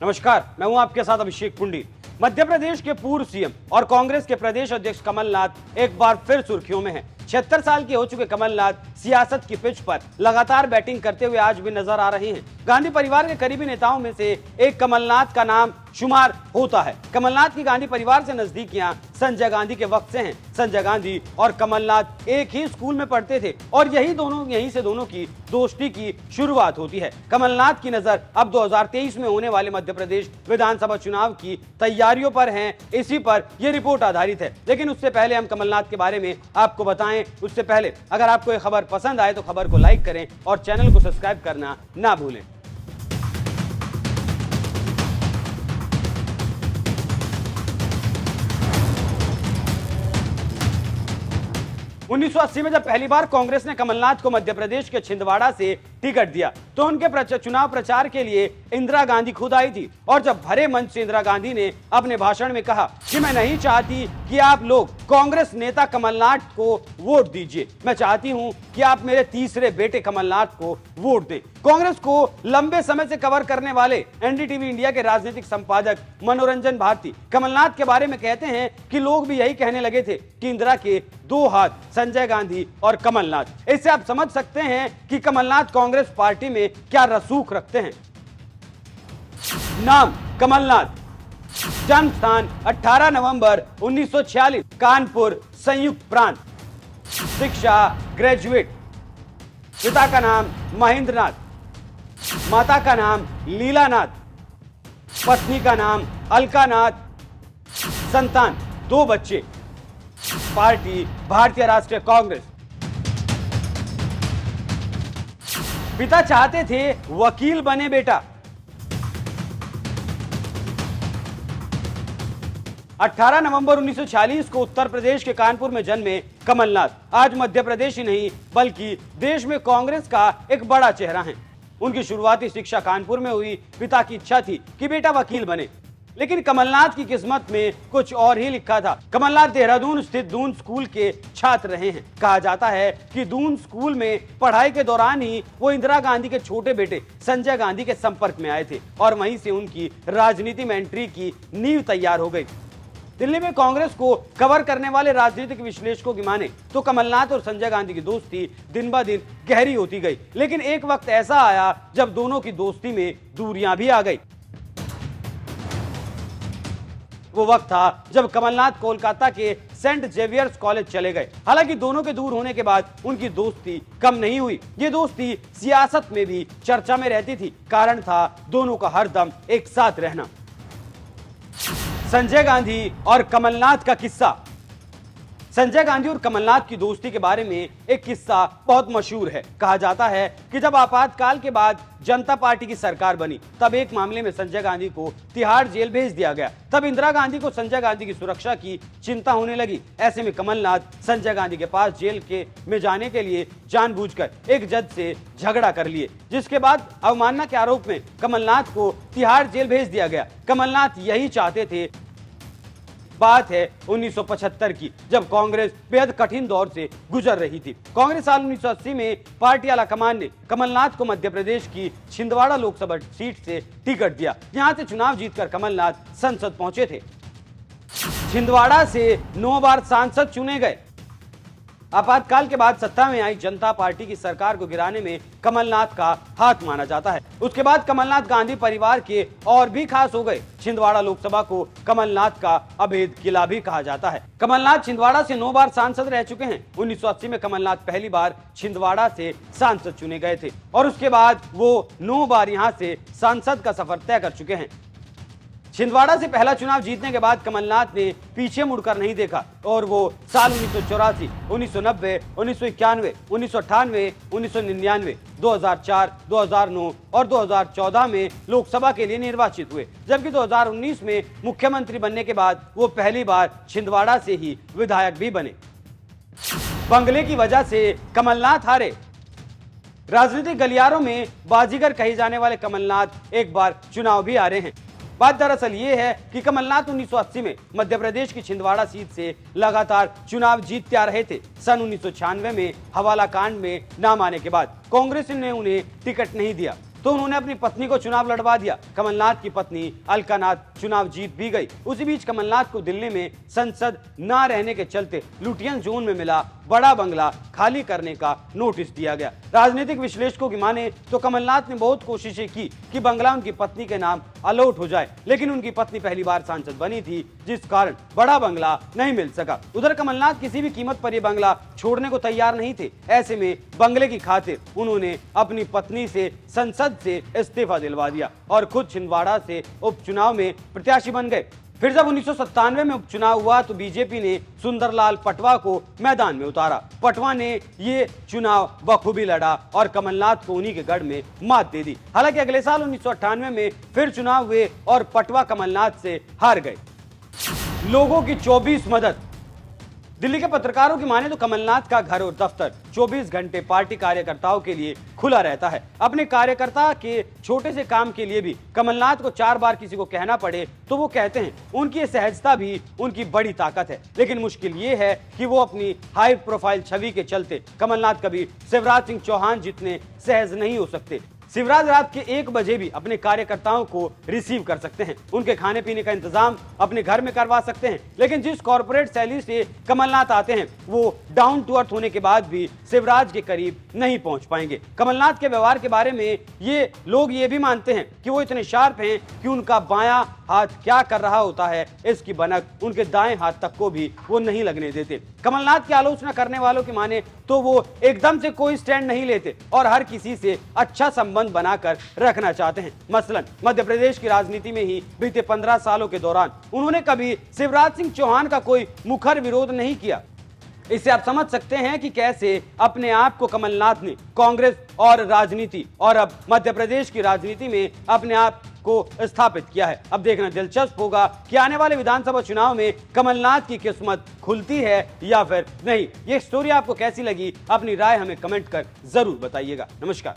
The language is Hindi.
नमस्कार, मैं हूं आपके साथ अभिषेक पुंडी। मध्य प्रदेश के पूर्व सीएम और कांग्रेस के प्रदेश अध्यक्ष कमलनाथ एक बार फिर सुर्खियों में हैं। 76 साल के हो चुके कमलनाथ सियासत की पिच पर लगातार बैटिंग करते हुए आज भी नजर आ रहे हैं। गांधी परिवार के करीबी नेताओं में से एक कमलनाथ का नाम शुमार होता है। कमलनाथ की गांधी परिवार से नजदीकियां संजय गांधी के वक्त से हैं। संजय गांधी और कमलनाथ एक ही स्कूल में पढ़ते थे और यहीं से दोनों की दोस्ती की शुरुआत होती है। कमलनाथ की नजर अब 2023 में होने वाले मध्य प्रदेश विधानसभा चुनाव की तैयारियों पर है। इसी पर यह रिपोर्ट आधारित है। लेकिन उससे पहले हम कमलनाथ के बारे में आपको बताएं, उससे पहले अगर आपको यह खबर पसंद आए तो खबर को लाइक करें और चैनल को सब्सक्राइब करना ना भूलें। 1980 में जब पहली बार कांग्रेस ने कमलनाथ को मध्य प्रदेश के छिंदवाड़ा से टिकट दिया तो उनके चुनाव प्रचार के लिए इंदिरा गांधी खुद आई थी और जब भरे मंच से इंदिरा गांधी ने अपने भाषण में कहा कि मैं नहीं चाहती कि आप लोग कांग्रेस नेता कमलनाथ को वोट दीजिए, मैं चाहती हूं कि आप मेरे तीसरे बेटे कमलनाथ को वोट दें। कांग्रेस को लंबे समय से कवर करने वाले एनडीटीवी इंडिया के राजनीतिक संपादक मनोरंजन भारती कमलनाथ के बारे में कहते हैं कि लोग भी यही कहने लगे थे कि इंदिरा के दो हाथ संजय गांधी और कमलनाथ। इससे आप समझ सकते हैं कि कमलनाथ कांग्रेस पार्टी में क्या रसूख रखते हैं। नाम कमलनाथ, जन्म स्थान 18 नवंबर 1946, कानपुर संयुक्त प्रांत, शिक्षा ग्रेजुएट, पिता का नाम महेंद्रनाथ, माता का नाम लीलानाथ, पत्नी का नाम अलकानाथ, संतान 2 बच्चे, पार्टी भारतीय राष्ट्रीय कांग्रेस। पिता चाहते थे वकील बने बेटा। 18 नवंबर 1946 को उत्तर प्रदेश के कानपुर में जन्मे कमलनाथ आज मध्य प्रदेश ही नहीं बल्कि देश में कांग्रेस का एक बड़ा चेहरा है। उनकी शुरुआती शिक्षा कानपुर में हुई। पिता की इच्छा थी कि बेटा वकील बने, लेकिन कमलनाथ की किस्मत में कुछ और ही लिखा था। कमलनाथ देहरादून स्थित दून स्कूल के छात्र रहे हैं। कहा जाता है कि दून स्कूल में पढ़ाई के दौरान ही वो इंदिरा गांधी के छोटे बेटे संजय गांधी के संपर्क में आए थे और वहीं से उनकी राजनीति में एंट्री की नींव तैयार हो गई। दिल्ली में कांग्रेस को कवर करने वाले राजनीतिक विश्लेषकों की माने तो कमलनाथ और संजय गांधी की दोस्ती दिन ब दिन गहरी होती गई। लेकिन एक वक्त ऐसा आया जब दोनों की दोस्ती में दूरियां भी आ गई। वो वक्त था जब कमलनाथ कोलकाता के सेंट जेवियर्स कॉलेज चले गए। हालांकि दोनों के दूर होने के बाद उनकी दोस्ती कम नहीं हुई। ये दोस्ती सियासत में भी चर्चा में रहती थी। कारण था दोनों का हरदम एक साथ रहना। संजय गांधी और कमलनाथ का किस्सा। संजय गांधी और कमलनाथ की दोस्ती के बारे में एक किस्सा बहुत मशहूर है। कहा जाता है कि जब आपातकाल के बाद जनता पार्टी की सरकार बनी तब एक मामले में संजय गांधी को तिहाड़ जेल भेज दिया गया। तब इंदिरा गांधी को संजय गांधी की सुरक्षा की चिंता होने लगी। ऐसे में कमलनाथ संजय गांधी के पास जेल में जाने के लिए जानबूझकर एक जज से झगड़ा कर लिए, जिसके बाद अवमानना के आरोप में कमलनाथ को तिहाड़ जेल भेज दिया गया। कमलनाथ यही चाहते थे। बात है 1975 की, जब कांग्रेस बेहद कठिन दौर से गुजर रही थी। कांग्रेस साल 1980 में पार्टी आलाकमान ने कमलनाथ को मध्य प्रदेश की छिंदवाड़ा लोकसभा सीट से टिकट दिया। यहां से चुनाव जीतकर कमलनाथ संसद पहुंचे थे। छिंदवाड़ा से 9 बार सांसद चुने गए। आपातकाल के बाद सत्ता में आई जनता पार्टी की सरकार को गिराने में कमलनाथ का हाथ माना जाता है। उसके बाद कमलनाथ गांधी परिवार के और भी खास हो गए। छिंदवाड़ा लोकसभा को कमलनाथ का अभेद किला भी कहा जाता है। कमलनाथ छिंदवाड़ा से 9 बार सांसद रह चुके हैं। 1980 में कमलनाथ पहली बार छिंदवाड़ा से सांसद चुने गए थे और उसके बाद वो 9 बार यहां से सांसद का सफर तय कर चुके हैं। छिंदवाड़ा से पहला चुनाव जीतने के बाद कमलनाथ ने पीछे मुड़कर नहीं देखा और वो साल 1984, 1990, 1991, 1998, 1999, 2004, 2009 और 2014 में लोकसभा के लिए निर्वाचित हुए। जबकि 2019 में मुख्यमंत्री बनने के बाद वो पहली बार छिंदवाड़ा से ही विधायक भी बने। बंगले की वजह से कमलनाथ हारे। राजनीतिक गलियारों में बाजीगर कहे जाने वाले कमलनाथ एक बार चुनाव भी हारे हैं। बात दरअसल ये है कि कमलनाथ 1980 में मध्य प्रदेश की छिंदवाड़ा सीट से लगातार चुनाव जीतते आ रहे थे। सन 1996 में हवाला कांड में नाम आने के बाद कांग्रेस ने उन्हें टिकट नहीं दिया तो उन्होंने अपनी पत्नी को चुनाव लड़वा दिया। कमलनाथ की पत्नी अलकानाथ चुनाव जीत भी गई। उसी बीच कमलनाथ को दिल्ली में संसद न रहने के चलते लुटियन जोन में मिला बड़ा बंगला खाली करने का नोटिस दिया गया। राजनीतिक विश्लेषकों की माने तो कमलनाथ ने बहुत कोशिशें की कि बंगला उनकी पत्नी के नाम अलॉट हो जाए, लेकिन उनकी पत्नी पहली बार सांसद बनी थी, जिस कारण बड़ा बंगला नहीं मिल सका। उधर कमलनाथ किसी भी कीमत पर यह बंगला छोड़ने को तैयार नहीं थे। ऐसे में बंगले की खातिर उन्होंने अपनी पत्नी से संसद से इस्तीफा दिलवा दिया और खुद छिंदवाड़ा से उपचुनाव में प्रत्याशी बन गए। फिर जब 1997 में उपचुनाव हुआ तो बीजेपी ने सुंदरलाल पटवा को मैदान में उतारा। पटवा ने ये चुनाव बखूबी लड़ा और कमलनाथ को उन्हीं के गढ़ में मात दे दी। हालांकि अगले साल 1998 में फिर चुनाव हुए और पटवा कमलनाथ से हार गए। लोगों की 24 मदद। दिल्ली के पत्रकारों की माने तो कमलनाथ का घर और दफ्तर 24 घंटे पार्टी कार्यकर्ताओं के लिए खुला रहता है। अपने कार्यकर्ता के छोटे से काम के लिए भी कमलनाथ को 4 बार किसी को कहना पड़े तो वो कहते हैं। उनकी सहजता भी उनकी बड़ी ताकत है, लेकिन मुश्किल ये है कि वो अपनी हाई प्रोफाइल छवि के चलते कमलनाथ कभी शिवराज सिंह चौहान जितने सहज नहीं हो सकते। शिवराज रात के 1 बजे भी अपने कार्यकर्ताओं को रिसीव कर सकते हैं, उनके खाने पीने का इंतजाम अपने घर में करवा सकते हैं, लेकिन जिस कॉर्पोरेट शैली से कमलनाथ आते हैं वो डाउन टू अर्थ होने के बाद भी शिवराज के करीब नहीं पहुंच पाएंगे। कमलनाथ के व्यवहार के बारे में ये लोग ये भी मानते हैं कि वो इतने शार्प हैं कि उनका बायां हाथ क्या कर रहा होता है इसकी भनक उनके दाएं हाथ तक को भी वो नहीं लगने देते। कमलनाथ की आलोचना करने वालों की माने तो वो एकदम से कोई स्टैंड नहीं लेते और हर किसी से अच्छा संबंध बनाकर रखना चाहते हैं। मसलन मध्य प्रदेश की राजनीति में ही बीते 15 सालों के दौरान उन्होंने कभी शिवराज सिंह चौहान का कोई मुखर विरोध नहीं किया। इससे आप समझ सकते हैं कि कैसे अपने आप को कमलनाथ ने कांग्रेस और राजनीति और अब मध्य प्रदेश की राजनीति में अपने आप को स्थापित किया है। अब देखना दिलचस्प होगा कि आने वाले विधानसभा चुनाव में कमलनाथ की किस्मत खुलती है या फिर नहीं। ये स्टोरी आपको कैसी लगी? अपनी राय हमें कमेंट कर जरूर बताइएगा। नमस्कार।